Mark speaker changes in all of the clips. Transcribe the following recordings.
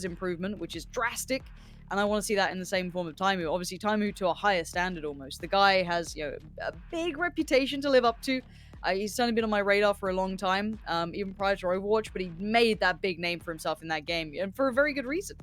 Speaker 1: improvement, which is drastic. And I want to see that in the same form of TAIMOU. Obviously, TAIMOU to a higher standard almost. The guy has, a big reputation to live up to. He's certainly been on my radar for a long time, even prior to Overwatch, but he made that big name for himself in that game, and for a very good reason.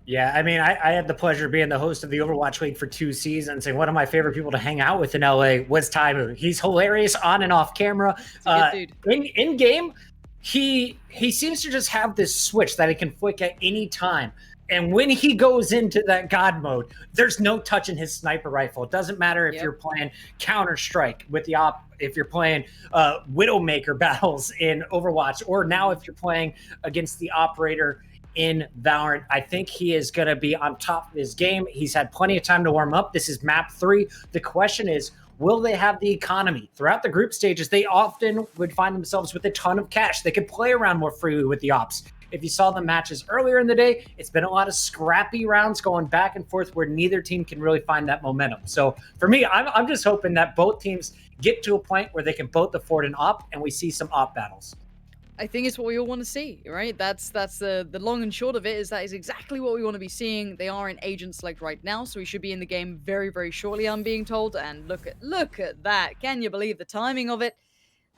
Speaker 2: Yeah, I mean, I had the pleasure of being the host of the Overwatch League for 2 seasons, and one of my favorite people to hang out with in LA was TAIMOU. He's hilarious on and off camera. In game, he seems to just have this switch that he can flick at any time. And when he goes into that God mode, there's no touching his sniper rifle. It doesn't matter if you're playing Counter-Strike with the if you're playing Widowmaker battles in Overwatch, or now if you're playing against the operator in Valorant. I think he is going to be on top of his game. He's had plenty of time to warm up. This is map 3. The question is, will they have the economy? Throughout the group stages, they often would find themselves with a ton of cash. They could play around more freely with the ops. If you saw the matches earlier in the day, it's been a lot of scrappy rounds going back and forth where neither team can really find that momentum. So for me, I'm just hoping that both teams get to a point where they can both afford an op and we see some op battles.
Speaker 1: I think it's what we all want to see, right? That's the long and short of it, is that is exactly what we want to be seeing. They are in agent select right now, so we should be in the game very, very shortly, I'm being told. And look at that. Can you believe the timing of it?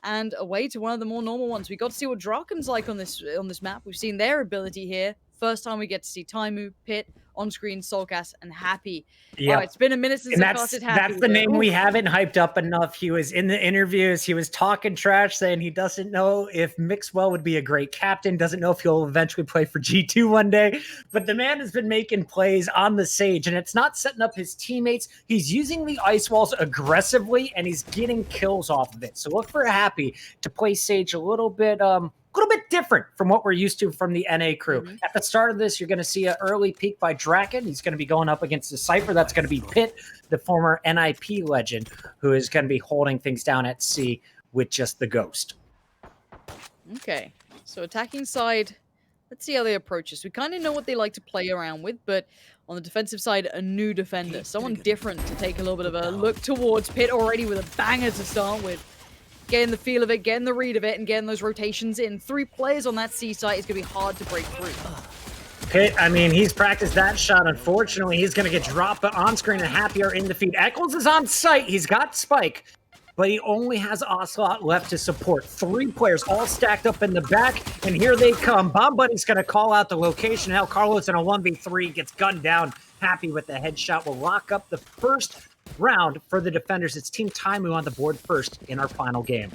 Speaker 1: And away to one of the more normal ones. We got to see what Draken's like on this map. We've seen their ability here. First time we get to see TAIMOU, Pit, on-screen, Soulcast, and Happy.
Speaker 2: Yeah,
Speaker 1: right, it's been a minute since I casted Happy.
Speaker 2: That's the name we haven't hyped up enough. He was in the interviews. He was talking trash, saying he doesn't know if Mixwell would be a great captain, doesn't know if he'll eventually play for G2 one day. But the man has been making plays on the Sage, and it's not setting up his teammates. He's using the ice walls aggressively, and he's getting kills off of it. So look for Happy to play Sage a little bit different from what we're used to from the NA crew. At the start of this, you're going to see an early peek by DRAKEN. He's going to be going up against the Cypher. That's going to be Pit, the former NIP legend, who is going to be holding things down at C with just the Ghost.
Speaker 1: Okay, so attacking side, let's see how they approach us. We kind of know what they like to play around with, but on the defensive side, a new defender, someone different to take a little bit of a look towards. Pit already with a banger to start with. Getting the feel of it, getting the read of it, and getting those rotations in. 3 players on that C site is going to be hard to break through.
Speaker 2: Pit, I mean, he's practiced that shot. Unfortunately, he's going to get dropped, but on screen and Happy are in the feed. Eccles is on site. He's got Spike, but he only has Ocelot left to support. 3 players all stacked up in the back, and here they come. Bomb Buddy's going to call out the location. Now Carlos in a 1v3 gets gunned down. Happy with the headshot will lock up the first round for the defenders. It's Team TAIMOU on the board first in our final game.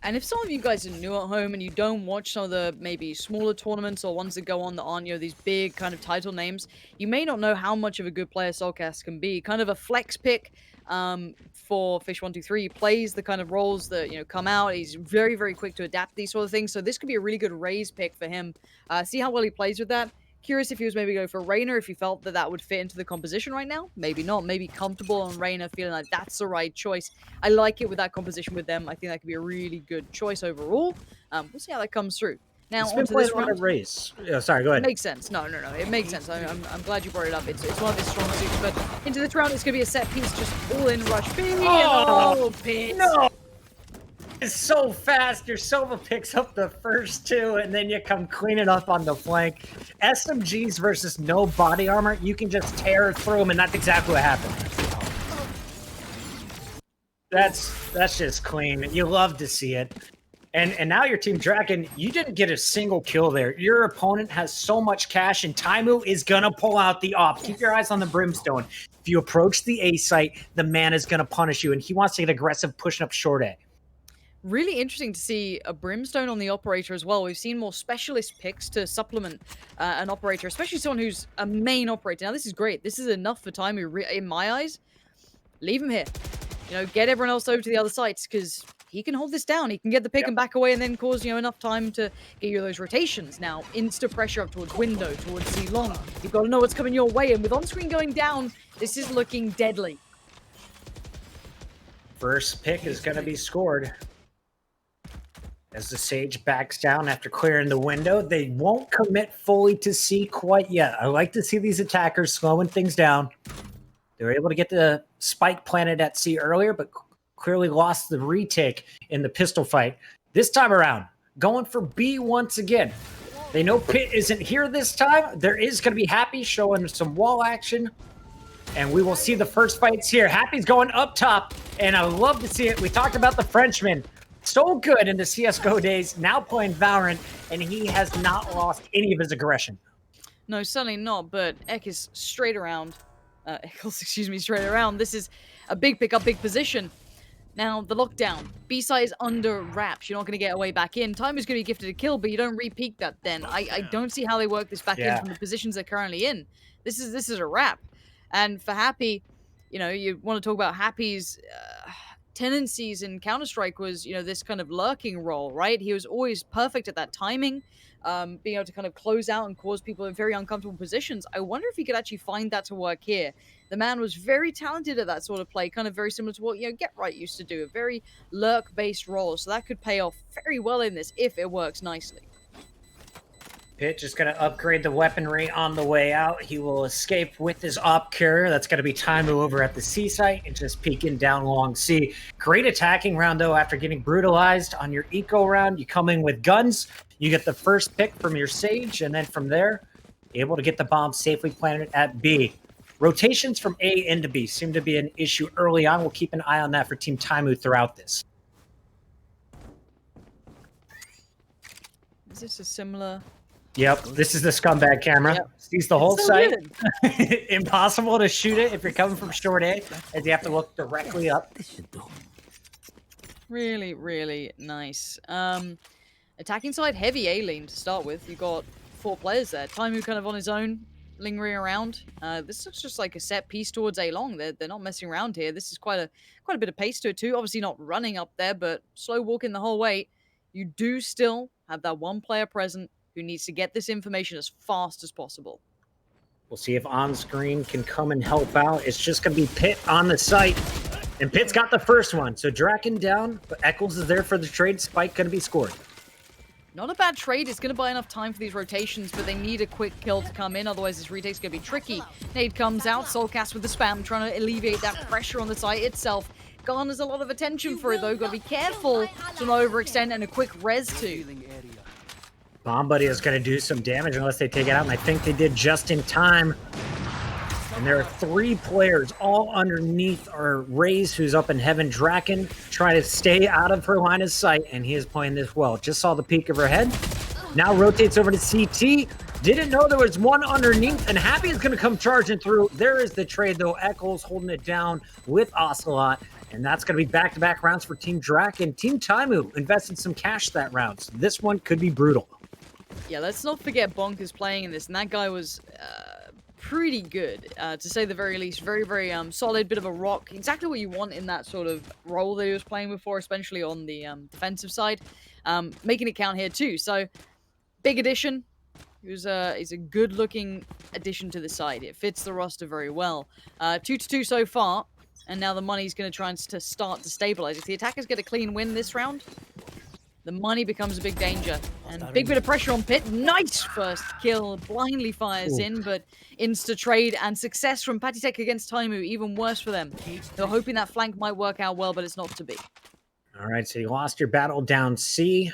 Speaker 1: And if some of you guys are new at home and you don't watch some of the maybe smaller tournaments or ones that go on that aren't, these big kind of title names, you may not know how much of a good player Soulcast can be. Kind of a flex pick for Fish123. He plays the kind of roles that, come out. He's very, very quick to adapt these sort of things. So this could be a really good raise pick for him. See how well he plays with that. Curious if he was maybe going for Reyna, if he felt that that would fit into the composition right now. Maybe not. Maybe comfortable on Reyna, feeling like that's the right choice. I like it with that composition with them. I think that could be a really good choice overall. We'll see how that comes through. Now,
Speaker 2: it's been playing on a race. Yeah, sorry, go ahead.
Speaker 1: It makes sense. No. It makes sense. I'm glid you brought it up. It's one of his strong suits. But into this round, it's going to be a set piece, just all in rush. Pit.
Speaker 2: No! It's so fast. Your Sova picks up the first 2, and then you come cleaning up on the flank. SMGs versus no body armor, you can just tear through them, and that's exactly what happened. That's just clean. You love to see it. And now your team DRAKEN, you didn't get a single kill there. Your opponent has so much cash, and TAIMOU is going to pull out the op. Keep your eyes on the Brimstone. If you approach the A site, the man is going to punish you, and he wants to get aggressive pushing up short A.
Speaker 1: Really interesting to see a Brimstone on the operator as well. We've seen more specialist picks to supplement an operator, especially someone who's a main operator. Now, this is great. This is enough for TAIMOU, in my eyes. Leave him here. Get everyone else over to the other sites, because he can hold this down. He can get the pick and back away and then cause, enough time to get you those rotations. Now, insta pressure up towards window, towards C long. You've got to know what's coming your way. And with on-screen going down, this is looking deadly.
Speaker 2: First pick is going to be scored. As the Sage backs down after clearing the window, they won't commit fully to C quite yet. I like to see these attackers slowing things down. They were able to get the spike planted at C earlier, but clearly lost the retake in the pistol fight. This time around, going for B once again. They know Pit isn't here this time. There is going to be Happy showing some wall action. And we will see the first fights here. Happy's going up top, and I love to see it. We talked about the Frenchman. So good in the CSGO days, now playing Valorant, and he has not lost any of his aggression.
Speaker 1: No, certainly not, but Ek is straight around. Eccles, excuse me, straight around. This is a big pickup, big position. Now, the lockdown. B-side is under wraps. You're not going to get away back in. Time is going to be gifted a kill, but you don't re-peek that then. I don't see how they work this back in from the positions they're currently in. This is a wrap. And for Happy, you know, you want to talk about Happy's tendencies in Counter-Strike was, you know, this kind of lurking role, right? He was always perfect at that timing, being able to kind of close out and cause people in very uncomfortable positions. I wonder if he could actually find that to work here. The man was very talented at that sort of play, kind of very similar to what, you know, Get Right used to do, a very lurk-based role. So that could pay off very well in this if it works nicely.
Speaker 2: Pit just going to upgrade the weaponry on the way out. He will escape with his op carrier. That's going to be TAIMOU over at the C site and just peeking down long C. Great attacking round, though, after getting brutalized on your eco round. You come in with guns. You get the first pick from your Sage, and then from there, able to get the bomb safely planted at B. Rotations from A into B seem to be an issue early on. We'll keep an eye on that for Team TAIMOU throughout this.
Speaker 1: Is this a similar...
Speaker 2: Yep, this is the scumbag camera. Yep. Sees the whole site. Impossible to shoot it if you're coming from short A, as you have to look directly up.
Speaker 1: Really, really nice. Attacking side, heavy A lane to start with. You got 4 players there. TAIMOU kind of on his own, lingering around. This looks just like a set piece towards A long. They're not messing around here. This is quite a bit of pace to it too. Obviously not running up there, but slow walking the whole way. You do still have that one player present who needs to get this information as fast as possible.
Speaker 2: We'll see if on-screen can come and help out. It's just going to be Pit on the site. And Pit's got the first one. So DRAKEN down, but Eccles is there for the trade. Spike going to be scored.
Speaker 1: Not a bad trade. It's going to buy enough time for these rotations, but they need a quick kill to come in. Otherwise, this retake's going to be tricky. Nade comes out. Soulcast with the spam, trying to alleviate that pressure on the site itself. Garners a lot of attention for it, though. Got to be careful to not overextend, and a quick res too.
Speaker 2: Bomb Buddy is going to do some damage unless they take it out, and I think they did just in time. And there are 3 players all underneath our Raze, who's up in heaven. DRAKEN trying to stay out of her line of sight, and he is playing this well. Just saw the peak of her head. Now rotates over to CT. Didn't know there was one underneath, and Happy is going to come charging through. There is the trade, though. Eccles holding it down with Ocelot, and that's going to be back-to-back rounds for Team DRAKEN. Team TAIMOU invested some cash that round, so this one could be brutal.
Speaker 1: Yeah, let's not forget Bonk is playing in this, and that guy was pretty good, to say the very least. Very, very solid, bit of a rock. Exactly what you want in that sort of role that he was playing before, especially on the defensive side. Making it count here too, so big addition. He's a good-looking addition to the side. It fits the roster very well. 2-2 so far, and now the money's going to try and start to stabilize. If the attackers get a clean win this round, the money becomes a big danger. And big bit of pressure on Pit. Nice first kill. Blindly fires in, but insta-trade and success from Patitek against TAIMOU. Even worse for them. They were hoping that flank might work out well, but it's not to be.
Speaker 2: All right, so you lost your battle down C.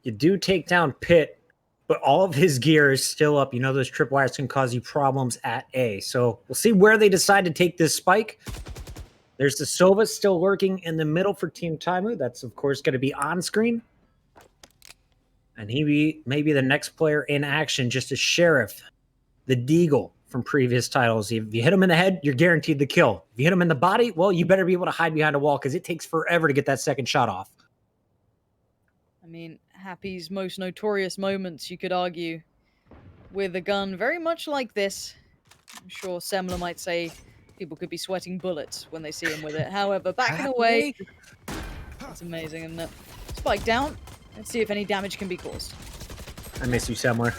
Speaker 2: You do take down Pit, but all of his gear is still up. You know those tripwires can cause you problems at A. So we'll see where they decide to take this spike. There's the Sova still lurking in the middle for Team TAIMOU. That's, of course, going to be on screen. And he may be the next player in action, just a Sheriff, the Deagle from previous titles. If you hit him in the head, you're guaranteed the kill. If you hit him in the body, well, you better be able to hide behind a wall because it takes forever to get that second shot off.
Speaker 1: I mean, Happy's most notorious moments, you could argue, with a gun very much like this. I'm sure Semler might say people could be sweating bullets when they see him with it. However, backing away, that's amazing, isn't it? Spike down. Let's see if any damage can be caused.
Speaker 2: I miss you somewhere.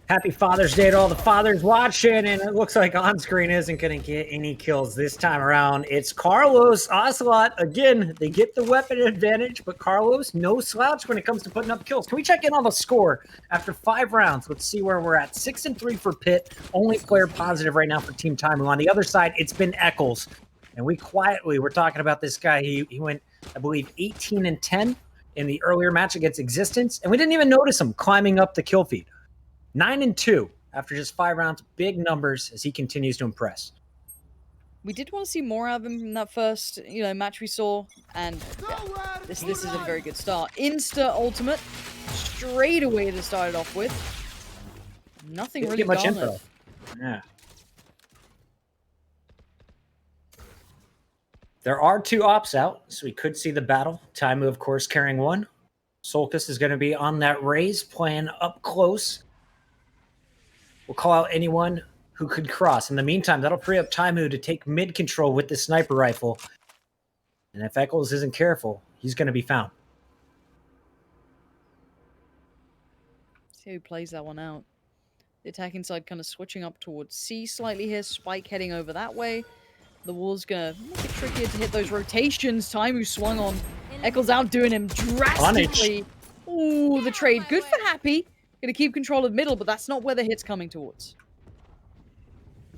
Speaker 2: Happy Father's Day to all the fathers watching, and it looks like on-screen isn't going to get any kills this time around. It's Carlos, Ocelot. Again, they get the weapon advantage, but Carlos, no slouch when it comes to putting up kills. Can we check in on the score after 5 rounds? Let's see where we're at. 6-3 for Pit. Only player positive right now for Team TAIMOU. On the other side, it's been Eccles. And we're talking about this guy. He went, I believe, 18-10 in the earlier match against Existence, and we didn't even notice him climbing up the kill feed. 9-2 after just 5 rounds. Big numbers as he continues to impress.
Speaker 1: We did want to see more out of him in that first, match we saw, and yeah, this is a very good start. Insta ultimate, straight away to start it off with. Nothing really
Speaker 2: much
Speaker 1: garnered.
Speaker 2: info. Yeah. There are 2 ops out, so we could see the battle. TAIMOU, of course, carrying 1. Solkis is going to be on that raise, playing up close. We'll call out anyone who could cross. In the meantime, that'll free up TAIMOU to take mid control with the sniper rifle. And if Eccles isn't careful, he's going to be found.
Speaker 1: See who plays that one out. The attacking side kind of switching up towards C slightly here. Spike heading over that way. The wall's gonna make it trickier to hit those rotations. TAIMOU swung on. Eccles outdoing him drastically. Ooh, the trade. Good for Happy. Gonna keep control of middle, but that's not where the hit's coming towards.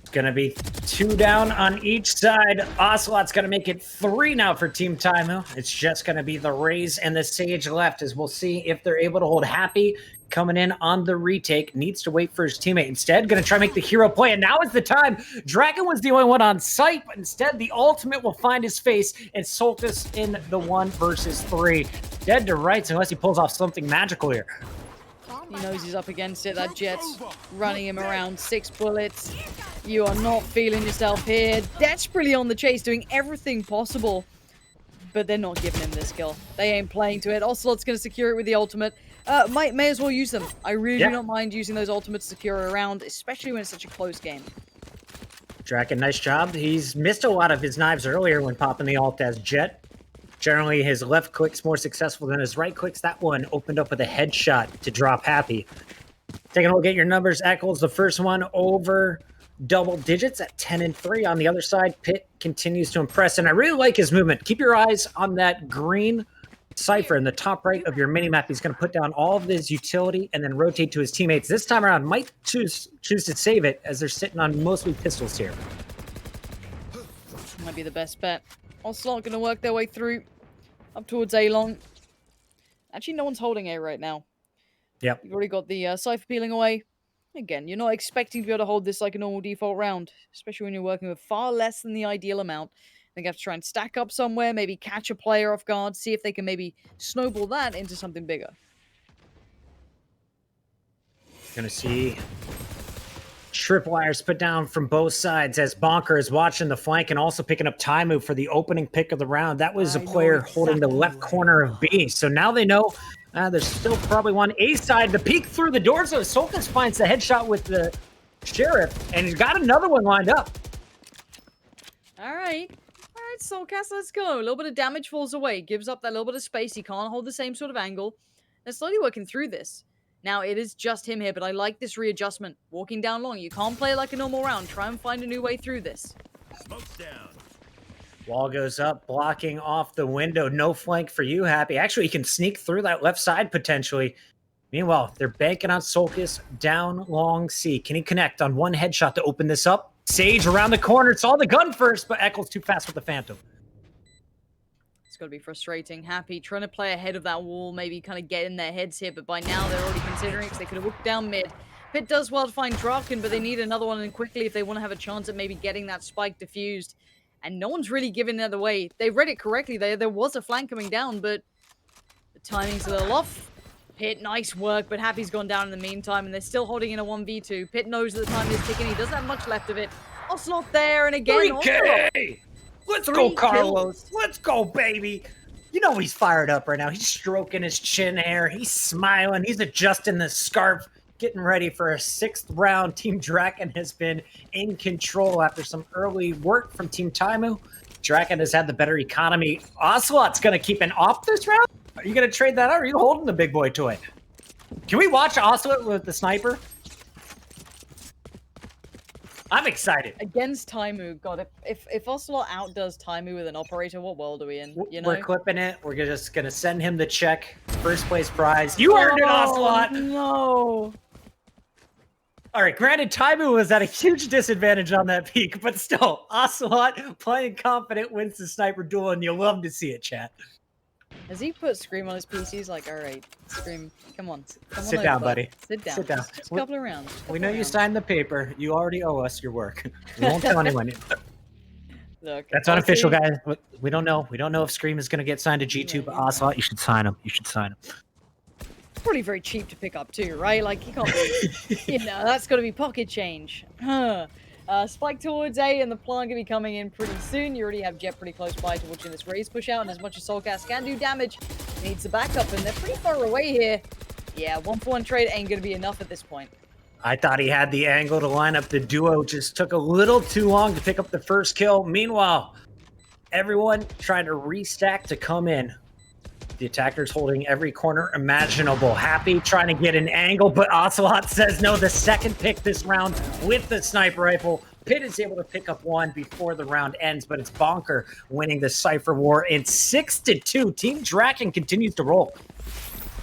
Speaker 2: It's gonna be 2 down on each side. Ocelot's gonna make it 3 now for Team TAIMOU. It's just gonna be the Raze and the Sage left, as we'll see if they're able to hold Happy. Coming in on the retake, needs to wait for his teammate. Instead, going to try to make the hero play, and now is the time. DRAKEN was the only one on site, but instead the ultimate will find his face, and Solkis in the 1 versus 3. Dead to rights unless he pulls off something magical here.
Speaker 1: He knows he's up against it. That Jet's running him around. 6 bullets. You are not feeling yourself here. Desperately on the chase, doing everything possible, but they're not giving him this kill. They ain't playing to it. Ocelot's going to secure it with the ultimate. May as well use them. I really do not mind using those ultimates to secure a round, especially when it's such a close game.
Speaker 2: DRAKEN, nice job. He's missed a lot of his knives earlier when popping the ult as Jet. Generally, his left click's more successful than his right clicks. That one opened up with a headshot to drop Happy. Taking a look at your numbers, Eccles, the first one over double digits at 10-3. On the other side, Pitt continues to impress, and I really like his movement. Keep your eyes on that green Cypher in the top right of your minimap. He's going to put down all of his utility and then rotate to his teammates. This time around, might choose to save it as they're sitting on mostly pistols here.
Speaker 1: Might be the best bet. Ocelot going to work their way through up towards A long. Actually, no one's holding A right now.
Speaker 2: Yep.
Speaker 1: You've already got the Cypher peeling away. Again, you're not expecting to be able to hold this like a normal default round, especially when you're working with far less than the ideal amount. They have to try and stack up somewhere, maybe catch a player off guard, see if they can maybe snowball that into something bigger.
Speaker 2: Gonna see tripwires put down from both sides as Bonker is watching the flank and also picking up TAIMOU for the opening pick of the round. That was a player holding the left corner of B. So now they know there's still probably one A side. The peek through the door, so Solkis finds the headshot with the Sheriff, and he's got another one lined up.
Speaker 1: All right, Soulcast, let's go. A little bit of damage falls away. Gives up that little bit of space. He can't hold the same sort of angle. They're slowly working through this. Now, it is just him here, but I like this readjustment. Walking down long. You can't play like a normal round. Try and find a new way through this.
Speaker 3: Smoke's down.
Speaker 2: Wall goes up, blocking off the window. No flank for you, Happy. Actually, he can sneak through that left side, potentially. Meanwhile, they're banking on Solkis down long C. Can he connect on one headshot to open this up? Sage around the corner. Saw the gun first, but Eccles too fast with the Phantom.
Speaker 1: It's got to be frustrating. Happy trying to play ahead of that wall, maybe kind of get in their heads here, but by now they're already considering it because they could have walked down mid. Pitt does well to find DRAKEN, but they need another one in quickly if they want to have a chance at maybe getting that spike diffused. And no one's really giving it away. They read it correctly. There was a flank coming down, but the timing's a little off. Pitt, nice work, but Happy's gone down in the meantime, and they're still holding in a 1v2. Pitt knows that the time is ticking. He doesn't have much left of it. Ocelot there, and again,
Speaker 2: 3K! Let's go, Carlos. Let's go, baby. You know he's fired up right now. He's stroking his chin hair. He's smiling. He's adjusting the scarf, getting ready for a 6th round. Team DRAKEN has been in control after some early work from Team TAIMOU. DRAKEN has had the better economy. Ocelot's going to keep an off this round? Are you going to trade that out, or are you holding the big boy toy? Can we watch Ocelot with the sniper? I'm excited.
Speaker 1: Against TAIMOU, God, if Ocelot outdoes TAIMOU with an operator, what world are we in? You know?
Speaker 2: We're clipping it. We're just going to send him the check. First place prize. You earned it, Ocelot!
Speaker 1: No!
Speaker 2: All right, granted, TAIMOU was at a huge disadvantage on that peak, but still, Ocelot playing confident wins the sniper duel, and you love to see it, chat.
Speaker 1: Has he put Scream on his PC? He's like, all right, Scream, come on.
Speaker 2: Sit down, buddy.
Speaker 1: Sit down.
Speaker 2: Sit down.
Speaker 1: Just a couple of rounds.
Speaker 2: We know you signed the paper. You already owe us your work. We won't tell anyone.
Speaker 1: Look,
Speaker 2: that's unofficial, guys. We don't know. We don't know if Scream is going to get signed to G2, but Ocelot, you should sign him. You should sign him.
Speaker 1: It's probably very cheap to pick up too, right? Like, he can't be, you know, that's got to be pocket change. Spike towards A, and the plant gonna be coming in pretty soon. You already have Jet pretty close by to watching this raise push out, and as much as Soulcast can do damage, needs the backup, and they're pretty far away here. Yeah, 1-for-1 trade ain't gonna be enough at this point.
Speaker 2: I thought he had the angle to line up the duo, just took a little too long to pick up the first kill. Meanwhile, everyone trying to restack to come in. The attacker's holding every corner imaginable. Happy trying to get an angle, but Ocelot says no. The second pick this round with the sniper rifle. Pitt is able to pick up one before the round ends, but it's Bonker winning the Cypher war in 6-2. Team DRAKEN continues to roll.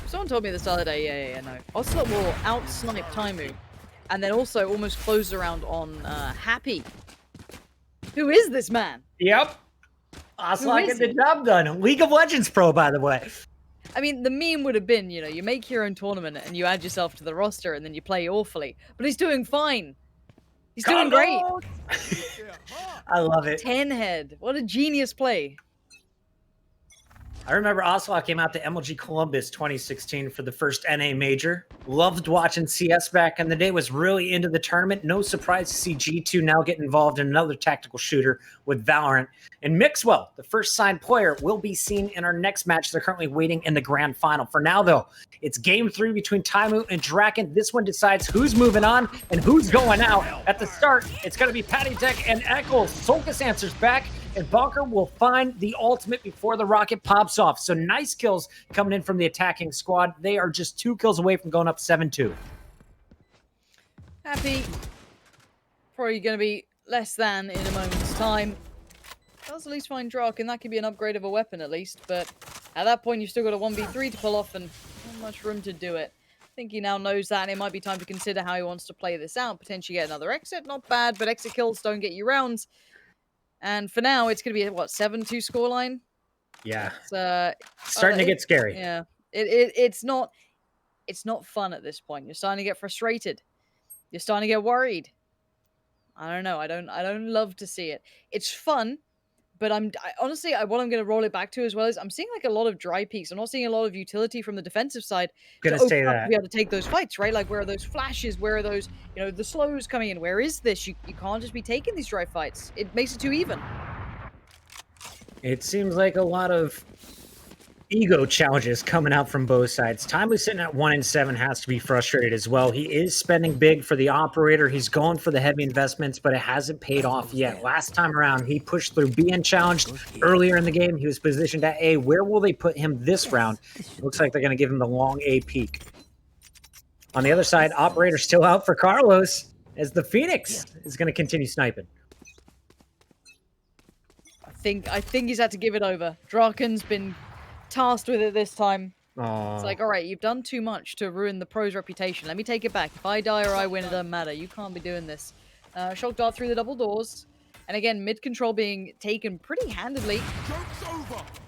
Speaker 1: Someone told me this the other day, no. Ocelot will out-snipe TAIMOU, and then also almost close the round on Happy. Who is this man?
Speaker 2: Yep. Ocelot get the job done. League of Legends pro, by the way.
Speaker 1: I mean, the meme would have been, you know, you make your own tournament and you add yourself to the roster and then you play awfully. But he's doing fine. He's doing great.
Speaker 2: I love it.
Speaker 1: 10 head. What a genius play.
Speaker 2: I remember Ocelot came out to MLG Columbus 2016 for the first NA major. Loved watching CS back in the day, was really into the tournament. No surprise to see G2 now get involved in another tactical shooter with Valorant. And Mixwell, the first signed player, will be seen in our next match. They're currently waiting in the grand final. For now, though, it's game 3 between TAIMOU and DRAKEN. This one decides who's moving on and who's going out. At the start, it's going to be Patty Tech and Eccles. Solkis answers back, and Bonker will find the ultimate before the rocket pops off. So nice kills coming in from the attacking squad. They are just 2 kills away from going up 7-2.
Speaker 1: Happy. Probably going to be less than in a moment's time. Does at least find DRAKEN. That could be an upgrade of a weapon at least. But at that point, you've still got a 1v3 to pull off and not much room to do it. I think he now knows that, and it might be time to consider how he wants to play this out. Potentially get another exit. Not bad, but exit kills don't get you rounds. And for now, it's going to be a, what, 7-2 scoreline?
Speaker 2: Yeah.
Speaker 1: It's
Speaker 2: starting to get scary.
Speaker 1: Yeah. It's not fun at this point. You're starting to get frustrated. You're starting to get worried. I don't know. I don't love to see it. It's fun, but honestly, what I'm going to roll it back to as well is I'm seeing like a lot of dry peaks. I'm not seeing a lot of utility from the defensive side
Speaker 2: to
Speaker 1: be able to take those fights, right? Like, where are those flashes? Where are those, you know, the slows coming in? Where is this? You can't just be taking these dry fights. It makes it too even.
Speaker 2: It seems like a lot of ego challenges coming out from both sides. TAIMOU sitting at 1-7 has to be frustrated as well. He is spending big for the operator. He's going for the heavy investments, but it hasn't paid off yet. Last time around, he pushed through being challenged earlier in the game. He was positioned at A. Where will they put him this round? It looks like they're going to give him the long A peak. On the other side, operator still out for Carlos as the Phoenix is going to continue sniping.
Speaker 1: I think he's had to give it over. DRAKEN's been tasked with it this time.
Speaker 2: Aww.
Speaker 1: It's like, all right, you've done too much to ruin the pro's reputation. Let me take it back. If I die or I win, it doesn't matter. You can't be doing this. Shock dart through the double doors. And again, mid control being taken pretty handedly.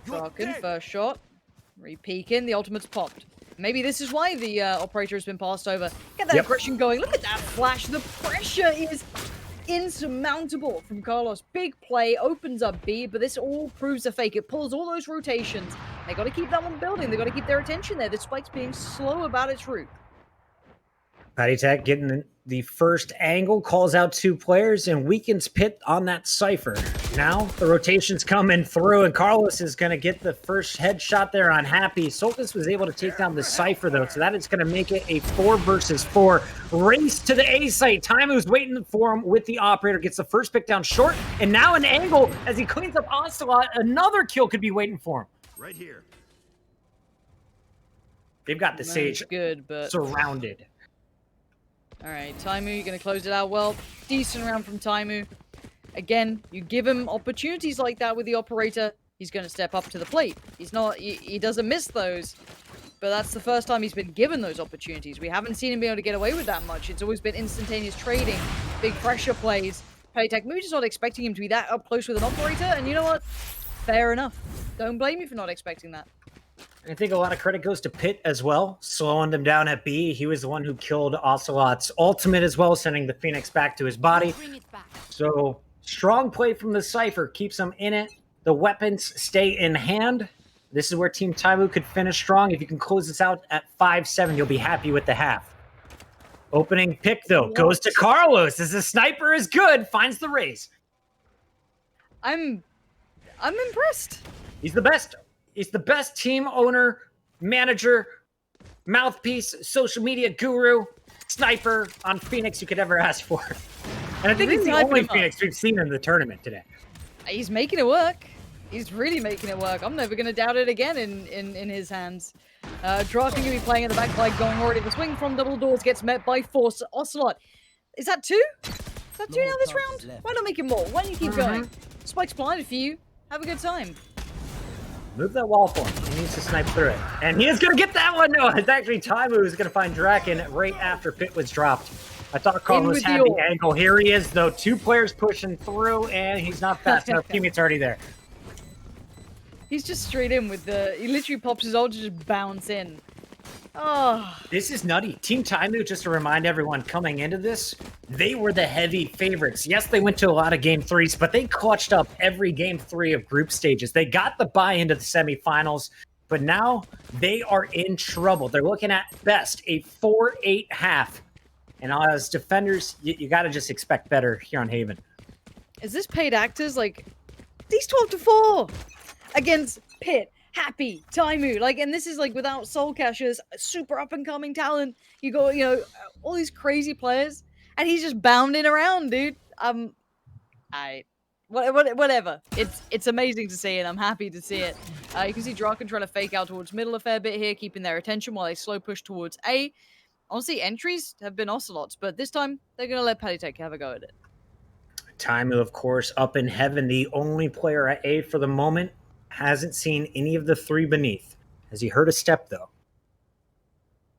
Speaker 1: DRAKEN, first shot. Re-peeking. The ultimate's popped. Maybe this is why the operator has been passed over. Get that aggression going. Look at that flash. The pressure is insurmountable from Carlos. Big play, opens up B, but this all proves a fake. It pulls all those rotations. They got to keep that one building. They got to keep their attention there. The spike's being slow about its route.
Speaker 2: Patty Tech getting the first angle, calls out 2 players and weakens Pitt on that Cypher. Now the rotation's coming through and Carlos is going to get the first headshot there on Happy. Solkis was able to take down the Cypher though, so that is going to make it a 4 versus 4 race to the A site. TAIMOU's waiting for him with the operator, gets the first pick down short, and now an angle as he cleans up Ocelot. Another kill could be waiting for him.
Speaker 3: Right here.
Speaker 2: They've got the Sage
Speaker 1: good, but
Speaker 2: surrounded.
Speaker 1: All right, TAIMOU, you're going to close it out well. Decent round from TAIMOU. Again, you give him opportunities like that with the operator, he's going to step up to the plate. He doesn't miss those, but that's the first time he's been given those opportunities. We haven't seen him be able to get away with that much. It's always been instantaneous trading, big pressure plays. Playtech, maybe just not expecting him to be that up close with an operator, and you know what? Fair enough. Don't blame me for not expecting that.
Speaker 2: I think a lot of credit goes to Pitt as well, slowing them down at B. He was the one who killed Ocelot's ultimate as well, sending the Phoenix back to his body. So strong play from the Cypher keeps them in it. The weapons stay in hand. This is where Team TAIMOU could finish strong. If you can close this out at 5-7, you'll be happy with the half. Opening pick, though, goes to Carlos. As the sniper is good, finds the raise.
Speaker 1: I'm impressed.
Speaker 2: He's the best. He's the best team owner, manager, mouthpiece, social media guru, sniper on Phoenix you could ever ask for. And I think he's the only Phoenix we've seen in the tournament today.
Speaker 1: He's making it work. He's really making it work. I'm never going to doubt it again in his hands. DRAKEN going to be playing in the back flag, going already. The swing from double doors gets met by force. Ocelot. Is that 2? Is that 2 now this round? Why not make it more? Why don't you keep going? Spike's blinded for you. Have a good time.
Speaker 2: Move that wall for him. He needs to snipe through it. And he is going to get that one. No, it's actually TAIMOU who's going to find DRAKEN right after Pitt was dropped. I thought Carlos had the angle. Here he is, though. 2 players pushing through, and he's not fast enough. Teammate's already there.
Speaker 1: He's just straight in with the... He literally pops his ult to just bounce in. Oh.
Speaker 2: This is nutty. Team TAIMOU, just to remind everyone coming into this, they were the heavy favorites. Yes, they went to a lot of game 3s, but they clutched up every game 3 of group stages. They got the bye into the semifinals, but now they are in trouble. They're looking at best a 4-8 half. And as defenders, you got to just expect better here on Haven.
Speaker 1: Is this paid actors? Like, these 12-4 against Pitt. Happy, TAIMOU, like, and this is like without Soul Cashers, super up and coming talent. You got, you know, all these crazy players, and he's just bounding around, dude. Whatever. It's amazing to see, and I'm happy to see it. You can see DRAKEN trying to fake out towards middle a fair bit here, keeping their attention while they slow push towards A. Honestly, entries have been Ocelots, but this time they're gonna let Pattytech have a go at it.
Speaker 2: TAIMOU, of course, up in heaven, the only player at A for the moment. Hasn't seen any of the 3 beneath. Has he heard a step, though?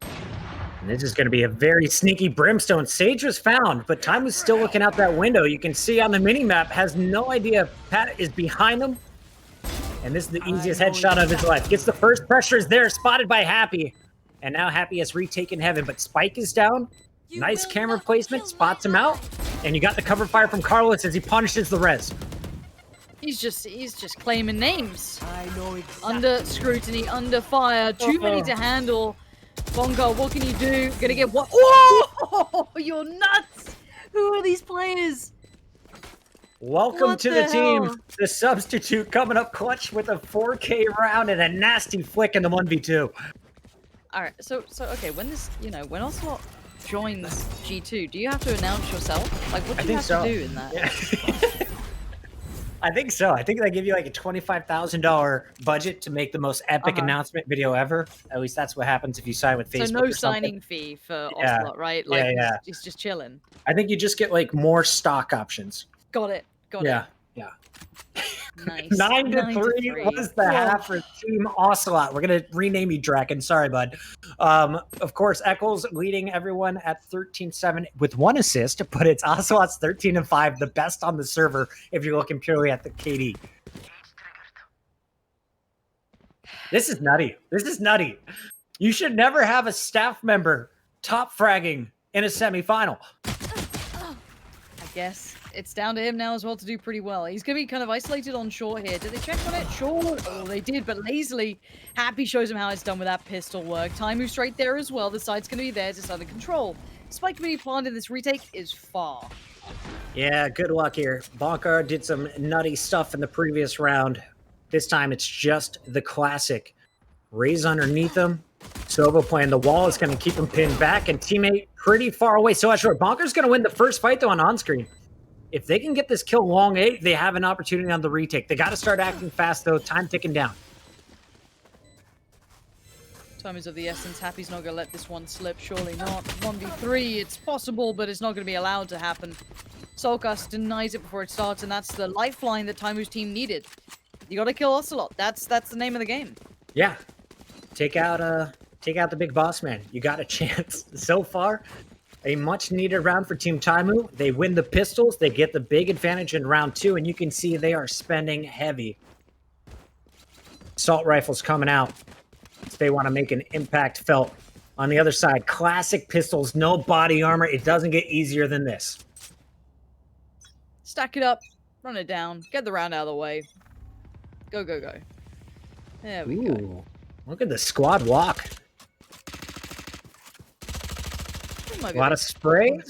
Speaker 2: And this is going to be a very sneaky Brimstone. Sage was found, but TAIMOU's still looking out that window. You can see on the mini-map, has no idea Pat is behind him. And this is the easiest headshot of his life. Gets the first pressure, is there, spotted by Happy. And now Happy has retaken heaven, but Spike is down. Nice camera placement, spots him out. And you got the cover fire from Carlos as he punishes the res.
Speaker 1: He's just claiming names. I know exactly. Under scrutiny, under fire, too many to handle. Bongo, what can you do? Gonna get what? Whoa! You're nuts! Who are these players?
Speaker 2: Welcome to the team. The substitute coming up clutch with a 4K round and a nasty flick in the 1v2.
Speaker 1: All right, so okay, when this, you know, when Ocelot joins G2, do you have to announce yourself? Like, what do you have to do in that?
Speaker 2: Yeah. I think so. I think they give you like a $25,000 budget to make the most epic announcement video ever. At least that's what happens if you sign with Facebook.
Speaker 1: So no signing fee for Ocelot, right? Like, he's just chilling.
Speaker 2: I think you just get like more stock options.
Speaker 1: Got it.
Speaker 2: Yeah. Nice. 9-3 was the half for Team Ocelot. We're gonna rename you DRAKEN. Sorry, bud. Of course, Eccles leading everyone at 13-7 with 1 assist, but it's Ocelot's 13-5, the best on the server if you're looking purely at the KD. This is nutty. This is nutty. You should never have a staff member top fragging in a semifinal.
Speaker 1: I guess it's down to him now as well to do pretty well. He's going to be kind of isolated on short here. Did they check on it? Sure. Oh, they did, but lazily. Happy shows him how it's done with that pistol work. TAIMOU straight there as well. The side's going to be theirs. It's under control. Spike being planted. This retake is far.
Speaker 2: Yeah, good luck here. Bonkar did some nutty stuff in the previous round. This time it's just the classic. Raise underneath him. Sova playing the wall is going to keep him pinned back, and teammate pretty far away. So short. Bonkar's going to win the first fight, though, on screen. If they can get this kill long 8, they have an opportunity on the retake. They got to start acting fast, though. Time ticking down.
Speaker 1: Time is of the essence. Happy's not going to let this one slip. Surely not. 1v3, it's possible, but it's not going to be allowed to happen. Solcast denies it before it starts, and that's the lifeline that TAIMOU's team needed. You got to kill Ocelot. That's the name of the game. Yeah.
Speaker 2: Take out the big boss man. You got a chance. So far, a much-needed round for Team TAIMOU. They win the pistols. They get the big advantage in round 2, and you can see they are spending heavy. Assault rifles coming out. They want to make an impact felt. On the other side, classic pistols, no body armor. It doesn't get easier than this.
Speaker 1: Stack it up, run it down, get the round out of the way. Go, go, go. There we go.
Speaker 2: Look at the squad walk. A lot of spray.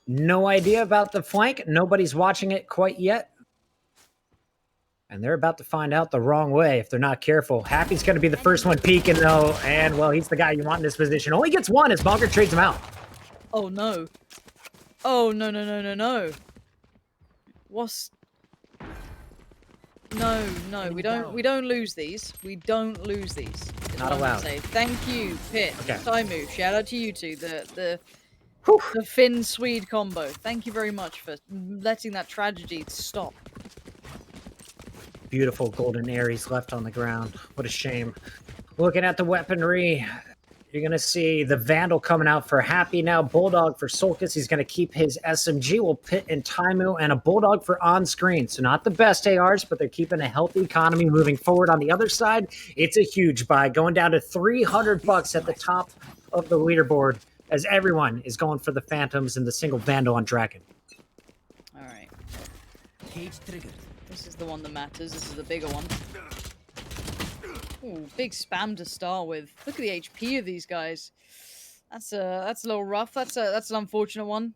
Speaker 2: No idea about the flank. Nobody's watching it quite yet. And they're about to find out the wrong way if they're not careful. Happy's going to be the first one peeking, though. And, well, he's the guy you want in this position. Only gets one as Bonker trades him out.
Speaker 1: Oh, no. Oh, no, no, no, no, no. What's... No, no, we don't lose these. We don't lose these.
Speaker 2: Not allowed.
Speaker 1: Thank you, Pit.
Speaker 2: Okay.
Speaker 1: TAIMOU. Shout out to you two. The Finn-Swede combo. Thank you very much for letting that tragedy stop.
Speaker 2: Beautiful golden Ares left on the ground. What a shame. Looking at the weaponry, you're going to see the Vandal coming out for Happy now. Bulldog for Sulcus. He's going to keep his SMG. Will Pit and TAIMOU, and a Bulldog for on-screen. So not the best ARs, but they're keeping a healthy economy moving forward. On the other side, it's a huge buy. Going down to $300 at the top of the leaderboard as everyone is going for the Phantoms and the single Vandal on Draken.
Speaker 1: All right. Cage triggered. This is the one that matters. This is the bigger one. Ooh, big spam to start with. Look at the HP of these guys. That's a little rough. That's an unfortunate one.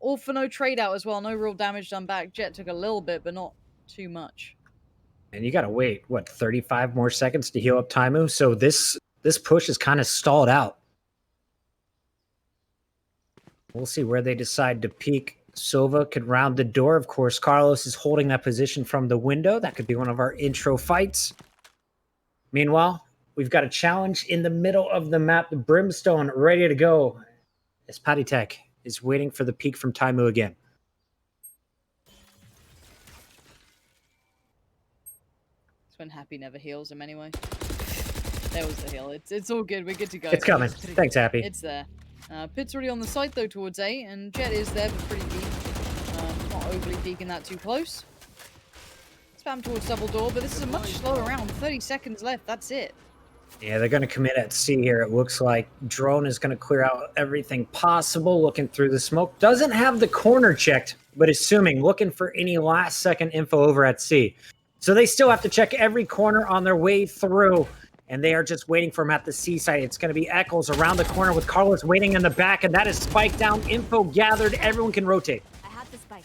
Speaker 1: All for no trade out as well. No real damage done back. Jet took a little bit, but not too much.
Speaker 2: And you gotta wait, what, 35 more seconds to heal up TAIMOU? So this push is kind of stalled out. We'll see where they decide to peek. Sova could round the door. Of course, Carlos is holding that position from the window. That could be one of our intro fights. Meanwhile, we've got a challenge in the middle of the map. The Brimstone ready to go as Patitek is waiting for the peek from TAIMOU again.
Speaker 1: It's when Happy never heals him anyway. There was the heal. It's all good. We're good to go.
Speaker 2: It's coming. Thanks, Happy.
Speaker 1: It's there. Pit's already on the site, though, towards A, and Jet is there, but pretty deep. Not overly peeking that too close. Spam towards double door, but this is a much slower round. 30 seconds left, that's it.
Speaker 2: Yeah, they're going to commit at C here. It looks like Drone is going to clear out everything possible, looking through the smoke. Doesn't have the corner checked, but assuming, looking for any last-second info over at C. So they still have to check every corner on their way through. And they are just waiting for him at the C site. It's going to be Eccles around the corner with Carlos waiting in the back, and that is spike down. Info gathered. Everyone can rotate.
Speaker 3: I had the spike.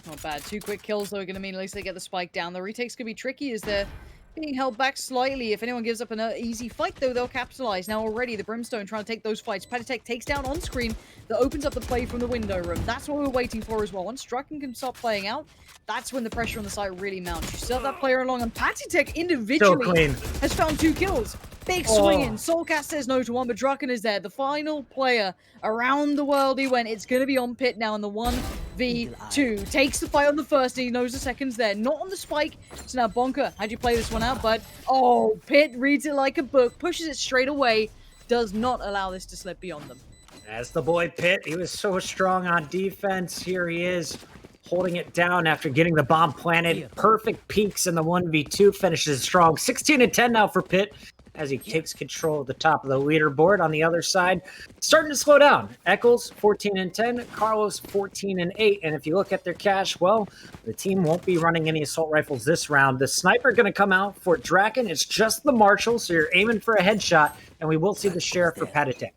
Speaker 1: Not bad. 2 quick kills, though, are going to mean at least they get the spike down. The retakes could be tricky as they're being held back slightly. If anyone gives up an easy fight, though, they'll capitalize. Now already, the Brimstone trying to take those fights. Patitek takes down on screen. That opens up the play from the window room. That's what we're waiting for as well. Once Draken can start playing out, that's when the pressure on the site really mounts. You still have that player along, and Patitek individually has found 2 kills. Big swinging. Soulcast says no to one, but Draken is there. The final player around the world he went. It's going to be on Pit now in the 1v2. Takes the fight on the first, and he knows the second's there. Not on the spike. So now Bonker, how'd you play this one out, bud? Oh, Pit reads it like a book, pushes it straight away, does not allow this to slip beyond them.
Speaker 2: That's the boy Pit. He was so strong on defense. Here he is, holding it down after getting the bomb planted. Perfect peaks in the 1v2. Finishes strong. 16-10 now for Pit as he takes control of the top of the leaderboard. On the other side, starting to slow down. Eccles, 14-10. Carlos, 14-8. And if you look at their cash, well, the team won't be running any assault rifles this round. The sniper going to come out for Draken. It's just the Marshal, so you're aiming for a headshot, and we will see the Sheriff for Patitek.